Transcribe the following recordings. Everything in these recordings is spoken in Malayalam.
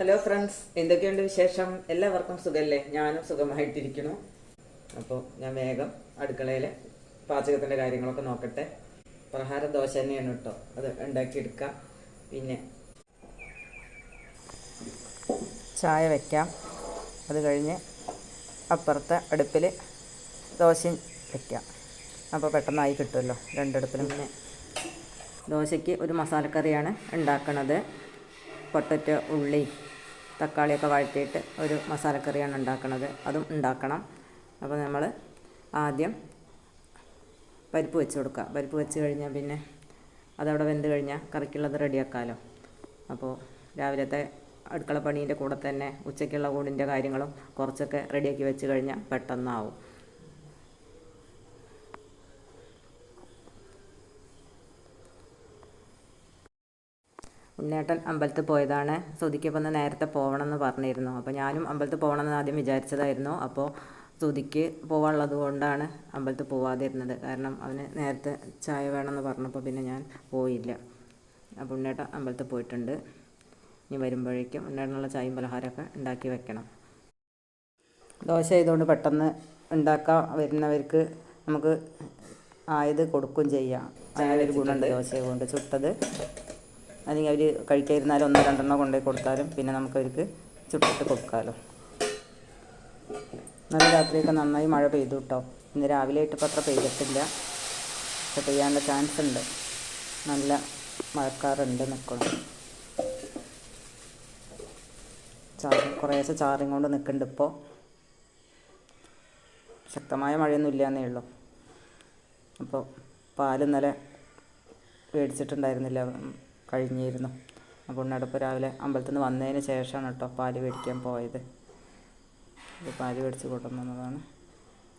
ഹലോ ഫ്രണ്ട്സ്, എന്തൊക്കെയുണ്ട് വിശേഷം? എല്ലാവർക്കും സുഖമല്ലേ? ഞാനും സുഖമായിട്ടിരിക്കുന്നു. അപ്പോൾ ഞാൻ വേഗം അടുക്കളയിലെ പാചകത്തിൻ്റെ കാര്യങ്ങളൊക്കെ നോക്കട്ടെ. പ്രഹാര ദോശ തന്നെയാണ് കേട്ടോ, അത് ഉണ്ടാക്കിയെടുക്കാം. പിന്നെ ചായ വയ്ക്കാം. അത് കഴിഞ്ഞ് അപ്പുറത്തെ അടുപ്പിൽ ദോശയും വയ്ക്കാം. അപ്പോൾ പെട്ടെന്നായി കിട്ടുമല്ലോ രണ്ടടുപ്പിലും. പിന്നെ ദോശയ്ക്ക് ഒരു മസാലക്കറിയാണ് ഉണ്ടാക്കുന്നത്. പൊട്ടറ്റോ, ഉള്ളി, തക്കാളിയൊക്കെ വഴറ്റിയിട്ട് ഒരു മസാലക്കറിയാണ് ഉണ്ടാക്കുന്നത്. അതും ഉണ്ടാക്കണം. അപ്പോൾ നമ്മൾ ആദ്യം പരിപ്പ് വെച്ച് കൊടുക്കുക. പരിപ്പ് വെച്ച് കഴിഞ്ഞാൽ പിന്നെ അതവിടെ വെന്ത് കഴിഞ്ഞാൽ കറിക്കുള്ളത് റെഡിയാക്കാമല്ലോ. അപ്പോൾ രാവിലത്തെ അടുക്കള പണീൻ്റെ കൂടെ തന്നെ ഉച്ചയ്ക്കുള്ള ഊണിൻ്റെ കാര്യങ്ങളും കുറച്ചൊക്കെ റെഡിയാക്കി വെച്ച് കഴിഞ്ഞാൽ പെട്ടെന്നാവും. ഉണ്ണേട്ടൻ അമ്പലത്തിൽ പോയതാണ്. ശ്രുതിക്ക് നേരത്തെ പോകണമെന്ന് പറഞ്ഞിരുന്നു. അപ്പോൾ ഞാനും അമ്പലത്തിൽ പോകണമെന്ന് ആദ്യം വിചാരിച്ചതായിരുന്നു. അപ്പോൾ ശ്രുതിക്ക് പോകാനുള്ളത് കൊണ്ടാണ് അമ്പലത്തിൽ പോവാതിരുന്നത്. കാരണം അവന് നേരത്തെ ചായ വേണമെന്ന് പറഞ്ഞപ്പോൾ പിന്നെ ഞാൻ പോയില്ല. അപ്പോൾ ഉണ്ണേട്ടൻ അമ്പലത്തിൽ പോയിട്ടുണ്ട്. ഇനി വരുമ്പോഴേക്കും ഉണ്ണേട്ടനുള്ള ചായയും പലഹാരമൊക്കെ ഉണ്ടാക്കി വെക്കണം. ദോശ ആയതുകൊണ്ട് പെട്ടെന്ന് ഉണ്ടാക്കാൻ വരുന്നവർക്ക് നമുക്ക് ആയത് കൊടുക്കുകയും ചെയ്യാം. അങ്ങനെ ഒരു ഗുണമുണ്ട് ദോശ കൊണ്ട്. ചുട്ടത് അല്ലെങ്കിൽ അവർ കഴിക്കാതിരുന്നാലും ഒന്നോ രണ്ടെണ്ണോ കൊണ്ടുപോയി കൊടുത്താലും പിന്നെ നമുക്കവർക്ക് ചുട്ടിട്ട് കൊടുക്കാമല്ലോ. നല്ല രാത്രിയൊക്കെ നന്നായി മഴ പെയ്തു കേട്ടോ. ഇന്ന് രാവിലെ ആയിട്ട് ഇപ്പോൾ അത്ര പെയ്തിട്ടില്ല, പക്ഷെ പെയ്യാനുള്ള ചാൻസ് ഉണ്ട്. നല്ല മഴക്കാറുണ്ട് നിൽക്കണം. കുറേശ്ശെ ചാറിയും കൊണ്ട് നിൽക്കുന്നുണ്ട്. ഇപ്പോൾ ശക്തമായ മഴയൊന്നും ഇല്ലയെന്നേ ഉള്ളൂ. അപ്പോൾ പാൽ ഇന്നലെ മേടിച്ചിട്ടുണ്ടായിരുന്നില്ല, കഴിഞ്ഞിരുന്നു. അപ്പോൾ ഉണ്ണടപ്പ് രാവിലെ അമ്പലത്തിൽ നിന്ന് വന്നതിന് ശേഷമാണ് കേട്ടോ പാല് മേടിക്കാൻ പോയത്. അപ്പോൾ പാല് മേടിച്ച് കൊണ്ടുവന്നതാണ്.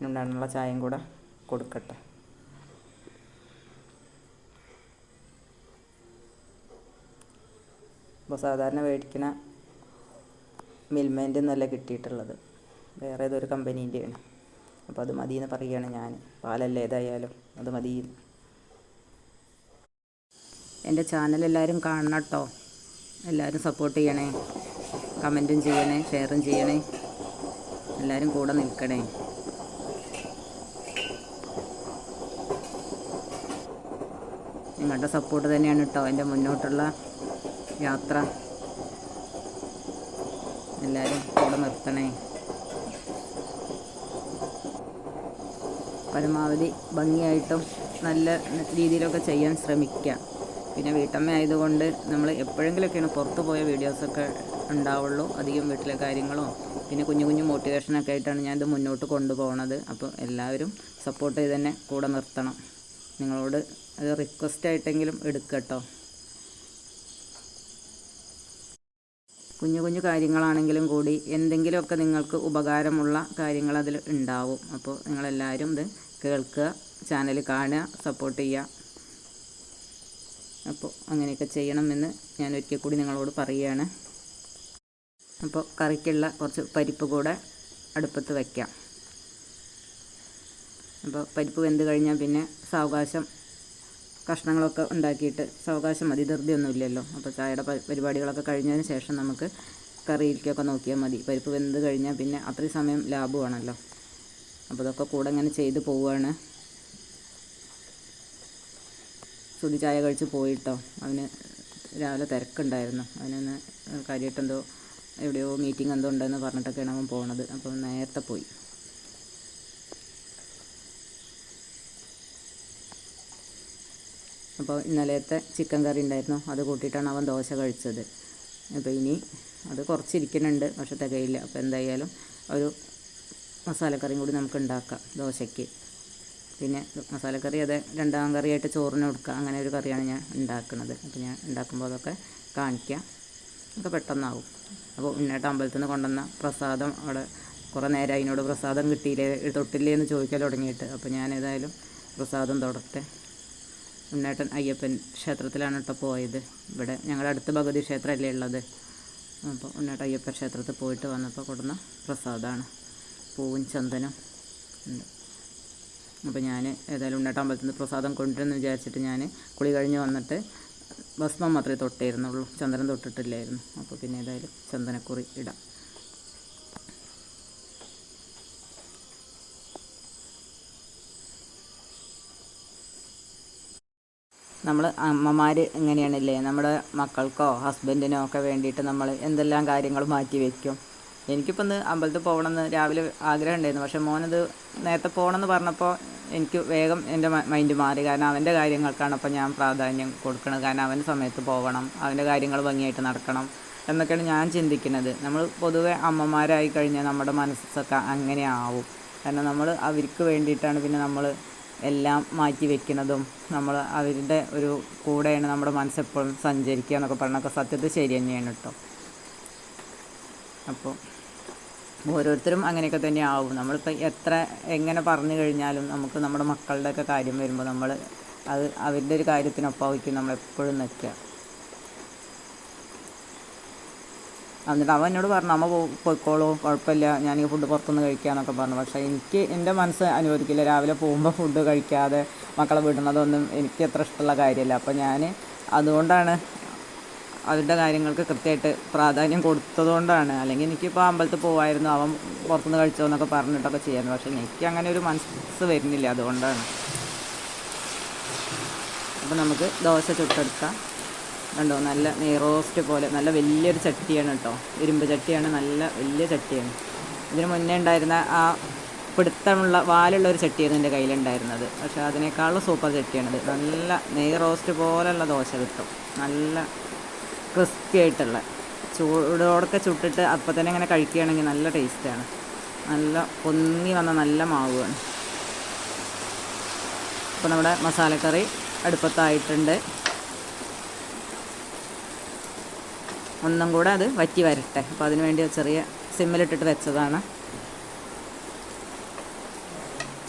ഉണ്ടാകാനുള്ള ചായയും കൂടെ കൊടുക്കട്ടെ. അപ്പോൾ സാധാരണ മേടിക്കുന്ന മിൽമേൻ്റെ ഒന്നുമല്ല കിട്ടിയിട്ടുള്ളത്, വേറെ ഏതൊരു കമ്പനീൻ്റെയാണ്. അപ്പോൾ അത് മതിയെന്ന് പറയുകയാണ് ഞാൻ. പാലല്ല ഏതായാലും അത് മതി. എൻ്റെ ചാനൽ എല്ലാവരും കാണണം കേട്ടോ. എല്ലാവരും സപ്പോർട്ട് ചെയ്യണേ, കമൻറ്റും ചെയ്യണേ, ഷെയറും ചെയ്യണേ. എല്ലാവരും കൂടെ നിൽക്കണേ. നിങ്ങളുടെ സപ്പോർട്ട് തന്നെയാണ് കേട്ടോ എൻ്റെ മുന്നോട്ടുള്ള യാത്ര. എല്ലാവരും കൂടെ നിർത്തണേ. പരമാവധി ഭംഗിയായിട്ടും നല്ല രീതിയിലൊക്കെ ചെയ്യാൻ ശ്രമിക്കുക. പിന്നെ വീട്ടമ്മ ആയതുകൊണ്ട് നമ്മൾ എപ്പോഴെങ്കിലുമൊക്കെയാണ് പുറത്ത് പോയ വീഡിയോസൊക്കെ ഉണ്ടാവുള്ളൂ. അധികം വീട്ടിലെ കാര്യങ്ങളോ പിന്നെ കുഞ്ഞു കുഞ്ഞു മോട്ടിവേഷനൊക്കെ ആയിട്ടാണ് ഞാനിത് മുന്നോട്ട് കൊണ്ടുപോകുന്നത്. അപ്പോൾ എല്ലാവരും സപ്പോർട്ട് ചെയ്ത് തന്നെ കൂടെ നിർത്തണം. നിങ്ങളോട് അത് റിക്വസ്റ്റായിട്ടെങ്കിലും എടുക്കട്ടോ. കുഞ്ഞു കുഞ്ഞു കാര്യങ്ങളാണെങ്കിലും കൂടി എന്തെങ്കിലുമൊക്കെ നിങ്ങൾക്ക് ഉപകാരമുള്ള കാര്യങ്ങൾ അതിൽ ഉണ്ടാവും. അപ്പോൾ നിങ്ങളെല്ലാവരും ഇത് കേൾക്കുക, ചാനൽ കാണുക, സപ്പോർട്ട് ചെയ്യുക. അപ്പോൾ അങ്ങനെയൊക്കെ ചെയ്യണമെന്ന് ഞാൻ ഒരിക്കൽ കൂടി നിങ്ങളോട് പറയുകയാണ്. അപ്പോൾ കറിക്കുള്ള കുറച്ച് പരിപ്പ് കൂടെ അടുപ്പത്ത് വയ്ക്കാം. അപ്പോൾ പരിപ്പ് വെന്ത് കഴിഞ്ഞാൽ പിന്നെ സാവകാശം കഷ്ണങ്ങളൊക്കെ ഉണ്ടാക്കിയിട്ട് സാവകാശം മതി, ധൃതിയൊന്നുമില്ലല്ലോ. അപ്പോൾ ചായയുടെ പരിപാടികളൊക്കെ കഴിഞ്ഞതിന് ശേഷം നമുക്ക് കറിയിലേക്കൊക്കെ നോക്കിയാൽ മതി. പരിപ്പ് വെന്ത് കഴിഞ്ഞാൽ പിന്നെ അത്രയും സമയം ലാഭമാണല്ലോ. അപ്പോൾ ഇതൊക്കെ കൂടെ ഇങ്ങനെ ചെയ്ത് പോവുകയാണ്. ശ്രുതി ചായ കഴിച്ച് പോയിട്ടോ. അവന് രാവിലെ തിരക്കുണ്ടായിരുന്നു. അവനൊന്ന് കാര്യമായിട്ടെന്തോ എവിടെയോ മീറ്റിംഗ് എന്തോ ഉണ്ടെന്ന് പറഞ്ഞിട്ടൊക്കെയാണ് അവൻ പോണത്. അപ്പം നേരത്തെ പോയി. അപ്പോൾ ഇന്നലത്തെ ചിക്കൻ കറി ഉണ്ടായിരുന്നു, അത് കൂട്ടിയിട്ടാണ് അവൻ ദോശ കഴിച്ചത്. അപ്പോൾ ഇനി അത് കുറച്ചിരിക്കുന്നുണ്ട്, പക്ഷെ തികയില്ല. അപ്പോൾ എന്തായാലും ഒരു മസാലക്കറിയും കൂടി നമുക്ക് ഉണ്ടാക്കാം ദോശയ്ക്ക്. പിന്നെ മസാലക്കറി അത് രണ്ടാം കറിയായിട്ട് ചോറിന് കൊടുക്കുക, അങ്ങനെ ഒരു കറിയാണ് ഞാൻ ഉണ്ടാക്കുന്നത്. അപ്പോൾ ഞാൻ ഉണ്ടാക്കുമ്പോൾ അതൊക്കെ കാണിക്കാം. ഒക്കെ പെട്ടെന്നാവും. അപ്പോൾ ഉണ്ണേട്ട അമ്പലത്തിൽ നിന്ന് കൊണ്ടുവന്ന പ്രസാദം അവിടെ കുറേ നേരം അതിനോട് പ്രസാദം കിട്ടിയില്ലേ തൊട്ടില്ലേ എന്ന് ചോദിക്കാൻ തുടങ്ങിയിട്ട്. അപ്പോൾ ഞാൻ ഏതായാലും പ്രസാദം തൊടട്ടെ. ഉണ്ണേട്ടൻ അയ്യപ്പൻ ക്ഷേത്രത്തിലാണ് കേട്ടോ പോയത്. ഇവിടെ ഞങ്ങളുടെ അടുത്ത് ഭഗവതി ക്ഷേത്രമല്ലേ ഉള്ളത്. അപ്പോൾ ഉണ്ണേട്ടൻ അയ്യപ്പൻ ക്ഷേത്രത്തിൽ പോയിട്ട് വന്നപ്പോൾ കൊടുന്ന പ്രസാദമാണ്. പൂവും ചന്ദനം ഉണ്ട്. അപ്പോൾ ഞാൻ ഏതായാലും ഉണ്ണേട്ട അമ്പലത്തിൽ നിന്ന് പ്രസാദം കൊണ്ടുവരുമെന്ന് വിചാരിച്ചിട്ട് ഞാൻ കുളി കഴിഞ്ഞ് വന്നിട്ട് ഭസ്മം മാത്രമേ തൊട്ടിരുന്നുള്ളൂ, ചന്ദനം തൊട്ടിട്ടില്ലായിരുന്നു. അപ്പോൾ പിന്നെ ഏതായാലും ചന്ദനക്കുറി ഇടാം. നമ്മൾ അമ്മമാർ എങ്ങനെയാണല്ലേ, നമ്മുടെ മക്കൾക്കോ ഹസ്ബൻഡിനോ ഒക്കെ വേണ്ടിയിട്ട് നമ്മൾ എന്തെല്ലാം കാര്യങ്ങൾ മാറ്റി വയ്ക്കും. എനിക്കിപ്പോൾ ഇന്ന് അമ്പലത്തിൽ പോകണമെന്ന് രാവിലെ ആഗ്രഹം ഉണ്ടായിരുന്നു. പക്ഷേ മോനത് നേരത്തെ പോകണമെന്ന് പറഞ്ഞപ്പോൾ എനിക്ക് വേഗം എൻ്റെ മൈൻഡ് മാറി. കാരണം അവൻ്റെ കാര്യങ്ങൾക്കാണ് അപ്പോൾ ഞാൻ പ്രാധാന്യം കൊടുക്കുന്നത്. കാരണം അവൻ്റെ സമയത്ത് പോകണം, അവൻ്റെ കാര്യങ്ങൾ ഭംഗിയായിട്ട് നടക്കണം എന്നൊക്കെയാണ് ഞാൻ ചിന്തിക്കുന്നത്. നമ്മൾ പൊതുവെ അമ്മമാരായി കഴിഞ്ഞാൽ നമ്മുടെ മനസ്സൊക്കെ അങ്ങനെ ആവും. കാരണം നമ്മൾ അവർക്ക് വേണ്ടിയിട്ടാണ് പിന്നെ നമ്മൾ എല്ലാം മാറ്റി വെക്കുന്നതും നമ്മൾ അവരുടെ ഒരു കൂടെയാണ് നമ്മുടെ മനസ്സെപ്പോഴും സഞ്ചരിക്കുക എന്നൊക്കെ പറഞ്ഞൊക്കെ സത്യത്തിൽ ശരി തന്നെയാണ് കേട്ടോ. അപ്പോൾ ഓരോരുത്തരും അങ്ങനെയൊക്കെ തന്നെ ആവും. നമ്മളിപ്പോൾ എത്ര എങ്ങനെ പറഞ്ഞു കഴിഞ്ഞാലും നമുക്ക് നമ്മുടെ മക്കളുടെയൊക്കെ കാര്യം വരുമ്പോൾ നമ്മൾ അത് അവരുടെ ഒരു കാര്യത്തിനൊപ്പമായിരിക്കും നമ്മളെപ്പോഴും നിൽക്കുക. എന്നിട്ട് അവൻ എന്നോട് പറഞ്ഞു, അമ്മ പോയിക്കോളൂ, കുഴപ്പമില്ല, ഞാൻ ഫുഡ് പുറത്തുനിന്ന് കഴിക്കാമെന്നൊക്കെ പറഞ്ഞു. പക്ഷേ എനിക്ക് എൻ്റെ മനസ്സ് അനുവദിക്കില്ല. രാവിലെ പോകുമ്പോൾ ഫുഡ് കഴിക്കാതെ മക്കളെ വിടുന്നതൊന്നും എനിക്ക് അത്ര ഇഷ്ടമുള്ള കാര്യമല്ല. അപ്പോൾ ഞാൻ അതുകൊണ്ടാണ് അവരുടെ കാര്യങ്ങൾക്ക് കൃത്യമായിട്ട് പ്രാധാന്യം കൊടുത്തതുകൊണ്ടാണ്. അല്ലെങ്കിൽ എനിക്കിപ്പോൾ അമ്പലത്തിൽ പോകുമായിരുന്നു, അവൻ പുറത്തുനിന്ന് കഴിച്ചോ എന്നൊക്കെ പറഞ്ഞിട്ടൊക്കെ ചെയ്യാമായിരുന്നു. പക്ഷേ എനിക്ക് അങ്ങനെ ഒരു മനസ്സ് വരുന്നില്ല, അതുകൊണ്ടാണ്. അപ്പോൾ നമുക്ക് ദോശ ചുട്ടെടുക്കാം. കണ്ടോ, നല്ല നെയ്റോസ്റ്റ് പോലെ നല്ല വലിയൊരു ചട്ടിയാണ് കേട്ടോ, ഇരുമ്പ് ചട്ടിയാണ്, നല്ല വലിയ ചട്ടിയാണ്. ഇതിന് മുന്നേ ഉണ്ടായിരുന്ന ആ പിടുത്തമുള്ള വാലുള്ള ഒരു ചട്ടിയായിരുന്നു എൻ്റെ കയ്യിലുണ്ടായിരുന്നത്. പക്ഷേ അതിനേക്കാളും സൂപ്പർ ചട്ടിയാണിത്. നല്ല നെയ്റോസ്റ്റ് പോലെയുള്ള ദോശ കിട്ടും, നല്ല ക്രിസ്പി ആയിട്ടുള്ള. ചൂടോടൊക്കെ ചുട്ടിട്ട് അപ്പം തന്നെ ഇങ്ങനെ കഴിക്കുകയാണെങ്കിൽ നല്ല ടേസ്റ്റാണ്. നല്ല പൊങ്ങി വന്ന നല്ല മാവാണ്. അപ്പോൾ നമ്മുടെ മസാലക്കറി അടുപ്പത്തായിട്ടുണ്ട്. ഒന്നും കൂടെ അത് വറ്റി വരട്ടെ. അപ്പോൾ അതിന് വേണ്ടി ചെറിയ സിമ്മിലിട്ടിട്ട് വെച്ചതാണ്.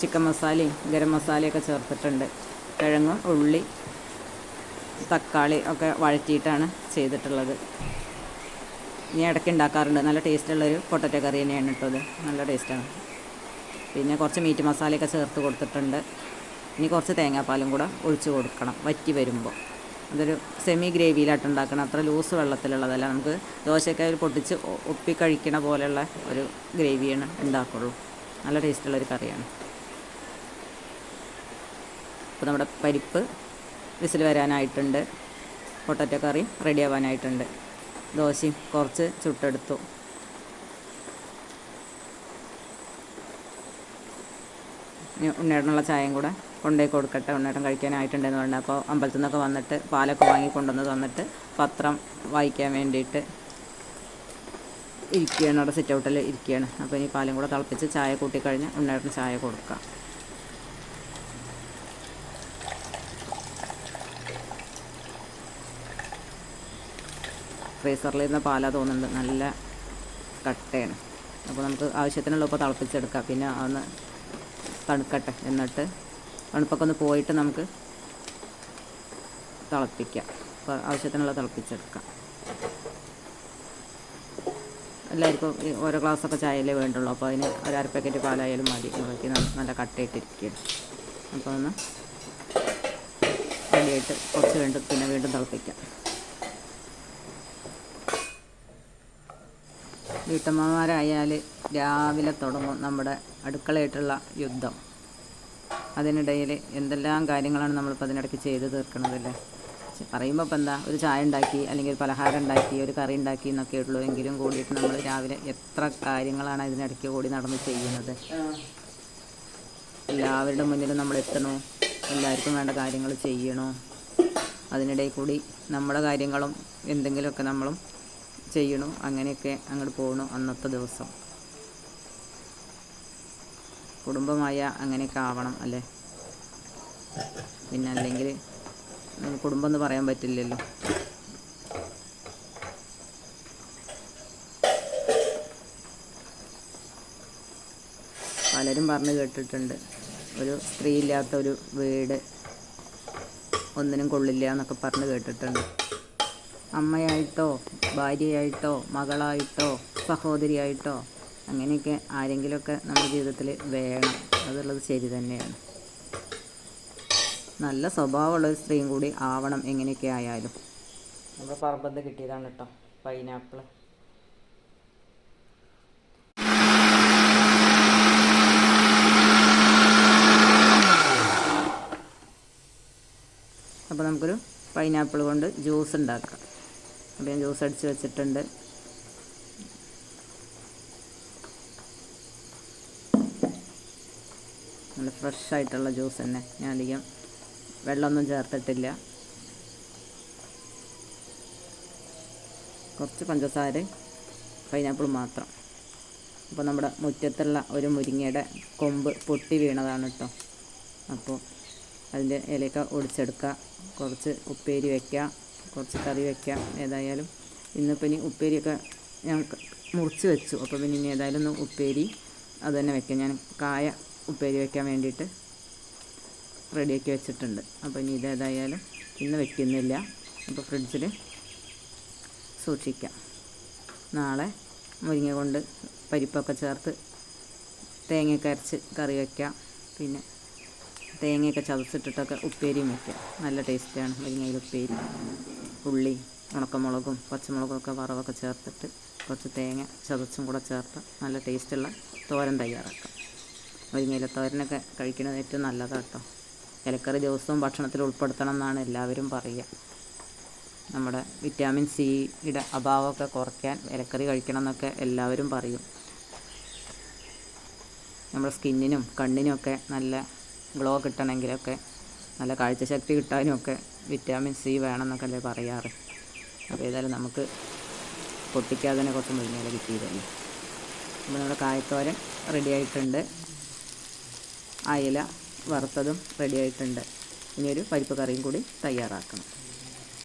ചിക്കൻ മസാലയും ഗരം മസാലയൊക്കെ ചേർത്തിട്ടുണ്ട്. കിഴങ്ങും ഉള്ളി തക്കാളി ഒക്കെ വഴറ്റിയിട്ടാണ് ചെയ്തിട്ടുള്ളത്. ഇനി ഇടയ്ക്ക് ഉണ്ടാക്കാറുണ്ട്. നല്ല ടേസ്റ്റുള്ളൊരു പൊട്ടറ്റോ കറി തന്നെയാണ് കേട്ടോ ഇത്, നല്ല ടേസ്റ്റാണ്. പിന്നെ കുറച്ച് മീറ്റ് മസാലയൊക്കെ ചേർത്ത് കൊടുത്തിട്ടുണ്ട്. ഇനി കുറച്ച് തേങ്ങാപ്പാലും കൂടെ ഒഴിച്ച് കൊടുക്കണം വറ്റി വരുമ്പോൾ. അതൊരു സെമി ഗ്രേവിയിലായിട്ട് ഉണ്ടാക്കണം, അത്ര ലൂസ് വെള്ളത്തിലുള്ളതല്ല. നമുക്ക് ദോശക്കായി പൊട്ടിച്ച് ഒപ്പി കഴിക്കണ പോലെയുള്ള ഒരു ഗ്രേവിയാണ് ഉണ്ടാക്കുള്ളൂ. നല്ല ടേസ്റ്റുള്ളൊരു കറിയാണ്. അപ്പോൾ നമ്മുടെ പരിപ്പ് വിസിൽ വരാനായിട്ടുണ്ട്, പൊട്ടറ്റോ കറി റെഡി ആവാനായിട്ടുണ്ട്. ദോശയും കുറച്ച് ചുട്ടെടുത്തു. ഉണ്ണേട്ടനുള്ള ചായയും കൂടെ കൊണ്ടുപോയി കൊടുക്കട്ടെ. ഉണ്ണേട്ടൻ കഴിക്കാനായിട്ടുണ്ടെന്ന് പറഞ്ഞു. അപ്പോൾ അമ്പലത്തിൽ നിന്നൊക്കെ വന്നിട്ട് പാലൊക്കെ വാങ്ങി കൊണ്ടുവന്ന് തന്നിട്ട് പത്രം വായിക്കാൻ വേണ്ടിയിട്ട് ഇരിക്കുകയാണ്, അവിടെ സിറ്റ് ഔട്ടിൽ ഇരിക്കുകയാണ്. അപ്പോൾ ഇനി പാലും കൂടെ തിളപ്പിച്ച് ചായ കൂട്ടിക്കഴിഞ്ഞ് ഉണ്ണേട്ടന് ചായ കൊടുക്കാം. ഫ്രീസറിലിരുന്ന പാലാ തോന്നുന്നുണ്ട്, നല്ല കട്ടയാണ്. അപ്പോൾ നമുക്ക് ആവശ്യത്തിനുള്ള ഇപ്പോൾ തിളപ്പിച്ചെടുക്കാം. പിന്നെ അതൊന്ന് തണുക്കട്ടെ, എന്നിട്ട് തണുപ്പൊക്കെ ഒന്ന് പോയിട്ട് നമുക്ക് തിളപ്പിക്കാം. അപ്പോൾ ആവശ്യത്തിനുള്ള തിളപ്പിച്ചെടുക്കാം. എല്ലാവർക്കും ഓരോ ഗ്ലാസ്സൊക്കെ ചായയിലേ വേണ്ടുള്ളൂ. അപ്പോൾ അതിന് ഒരു അര പാക്കറ്റ് പാലായാലും മതി. നോക്കി നല്ല കട്ടയിട്ടിരിക്കുകയാണ്. അപ്പോൾ ഒന്ന് റെഡിയായിട്ട് കുറച്ച് പിന്നെ വീണ്ടും തിളപ്പിക്കാം. വീട്ടമ്മമാരായാൽ രാവിലെ തുടങ്ങും നമ്മുടെ അടുക്കളയായിട്ടുള്ള യുദ്ധം. അതിനിടയിൽ എന്തെല്ലാം കാര്യങ്ങളാണ് നമ്മളിപ്പോൾ അതിനിടയ്ക്ക് ചെയ്ത് തീർക്കണതല്ലേ. പറയുമ്പോൾ ഇപ്പം എന്താ, ഒരു ചായ ഉണ്ടാക്കി അല്ലെങ്കിൽ ഒരു പലഹാരം ഉണ്ടാക്കി ഒരു കറി ഉണ്ടാക്കി എന്നൊക്കെ ഉള്ളൂ. എങ്കിലും കൂടിയിട്ട് നമ്മൾ രാവിലെ എത്ര കാര്യങ്ങളാണ് ഇതിനിടയ്ക്ക് കൂടി നടന്ന് ചെയ്യുന്നത്. എല്ലാവരുടെ മുന്നിലും നമ്മൾ എത്തണോ, എല്ലാവർക്കും വേണ്ട കാര്യങ്ങൾ ചെയ്യണോ, അതിനിടയിൽ കൂടി നമ്മുടെ കാര്യങ്ങളും എന്തെങ്കിലുമൊക്കെ നമ്മളും ചെയ്യണു. അങ്ങനെയൊക്കെ അങ്ങോട്ട് പോകണു അന്നത്തെ ദിവസം. കുടുംബമായ അങ്ങനെയൊക്കെ ആവണം അല്ലേ. പിന്നെ അല്ലെങ്കിൽ കുടുംബം എന്ന് പറയാൻ പറ്റില്ലല്ലോ. പലരും പറഞ്ഞു കേട്ടിട്ടുണ്ട്, ഒരു സ്ത്രീ ഇല്ലാത്ത ഒരു വീട് ഒന്നിനും കൊള്ളില്ല എന്നൊക്കെ പറഞ്ഞു കേട്ടിട്ടുണ്ട്. അമ്മയായിട്ടോ ഭാര്യയായിട്ടോ മകളായിട്ടോ സഹോദരിയായിട്ടോ അങ്ങനെയൊക്കെ ആരെങ്കിലുമൊക്കെ നമ്മുടെ ജീവിതത്തിൽ വേണം. അതുള്ളത് ശരി തന്നെയാണ്. നല്ല സ്വഭാവമുള്ളൊരു സ്ത്രീയും കൂടി ആവണം എങ്ങനെയൊക്കെ ആയാലും. നമ്മുടെ പറമ്പത്ത് കിട്ടിയതാണ് കേട്ടോ പൈനാപ്പിൾ. അപ്പോൾ നമുക്കൊരു പൈനാപ്പിൾ കൊണ്ട് ജ്യൂസ് ഉണ്ടാക്കാം. അപ്പോൾ ഞാൻ ജ്യൂസ് അടിച്ച് വെച്ചിട്ടുണ്ട്. നല്ല ഫ്രഷായിട്ടുള്ള ജ്യൂസ് തന്നെ, ഞാൻ അധികം വെള്ളമൊന്നും ചേർത്തിട്ടില്ല. കുറച്ച് പഞ്ചസാര, പൈനാപ്പിൾ മാത്രം. അപ്പോൾ നമ്മുടെ മുറ്റത്തുള്ള ഒരു മുരിങ്ങയുടെ കൊമ്പ് പൊട്ടി വീണതാണ് കേട്ടോ. അപ്പോൾ അതിൻ്റെ ഇലയൊക്കെ ഒടിച്ചെടുക്കുക, കുറച്ച് ഉപ്പേരി വയ്ക്കുക, കുറച്ച് കറി വയ്ക്കുക. ഏതായാലും ഇന്നിപ്പോൾ ഇനി ഉപ്പേരിയൊക്കെ ഞാൻ മുറിച്ച് വെച്ചു. അപ്പോൾ പിന്നെ ഇനി ഏതായാലും ഒന്ന് ഉപ്പേരി അത് തന്നെ വയ്ക്കാം. ഞാൻ കായ ഉപ്പേരി വയ്ക്കാൻ വേണ്ടിയിട്ട് റെഡിയാക്കി വെച്ചിട്ടുണ്ട്. അപ്പോൾ ഇനി ഇതേതായാലും ഇന്ന് വയ്ക്കുന്നില്ല. അപ്പോൾ ഫ്രിഡ്ജിൽ സൂക്ഷിക്കാം. നാളെ മുരിങ്ങ കൊണ്ട് പരിപ്പൊക്കെ ചേർത്ത് തേങ്ങയൊക്കെ അരച്ച് കറി വയ്ക്കാം. പിന്നെ തേങ്ങയൊക്കെ ചതച്ചിട്ടിട്ടൊക്കെ ഉപ്പേരിയും വയ്ക്കാം. നല്ല ടേസ്റ്റാണ് മുരിങ്ങയിൽ ഉപ്പേരി. ഉള്ളി, ഉണക്കമുളകും പച്ചമുളകും ഒക്കെ വറവൊക്കെ ചേർത്തിട്ട് കുറച്ച് തേങ്ങ ചതച്ചും കൂടെ ചേർത്ത് നല്ല ടേസ്റ്റുള്ള തോരൻ തയ്യാറാക്കാം. മുരിങ്ങയില തോരനൊക്കെ കഴിക്കുന്നത് ഏറ്റവും നല്ലതാണ് കേട്ടോ. ഇലക്കറി ദിവസവും ഭക്ഷണത്തിൽ ഉൾപ്പെടുത്തണം എന്നാണ് എല്ലാവരും പറയുക. നമ്മുടെ വിറ്റാമിൻ സിയുടെ അഭാവമൊക്കെ കുറയ്ക്കാൻ ഇലക്കറി കഴിക്കണം എന്നൊക്കെ എല്ലാവരും പറയും. നമ്മുടെ സ്കിന്നിനും കണ്ണിനുമൊക്കെ നല്ല ഗ്ലോ കിട്ടണമെങ്കിലൊക്കെ, നല്ല കാഴ്ചശക്തി കിട്ടാനുമൊക്കെ വിറ്റാമിൻ സി വേണമെന്നൊക്കെ അല്ലേ പറയാറ്. അപ്പോൾ ഏതായാലും നമുക്ക് പൊട്ടിക്കാതെ തന്നെ കുറച്ച് മുരിങ്ങയില കിട്ടിയതല്ലേ. അപ്പോൾ നമ്മുടെ കായത്തോരൻ റെഡി ആയിട്ടുണ്ട്. അയില വറുത്തതും റെഡി ആയിട്ടുണ്ട്. ഇനി ഒരു പരിപ്പ് കറിയും കൂടി തയ്യാറാക്കണം.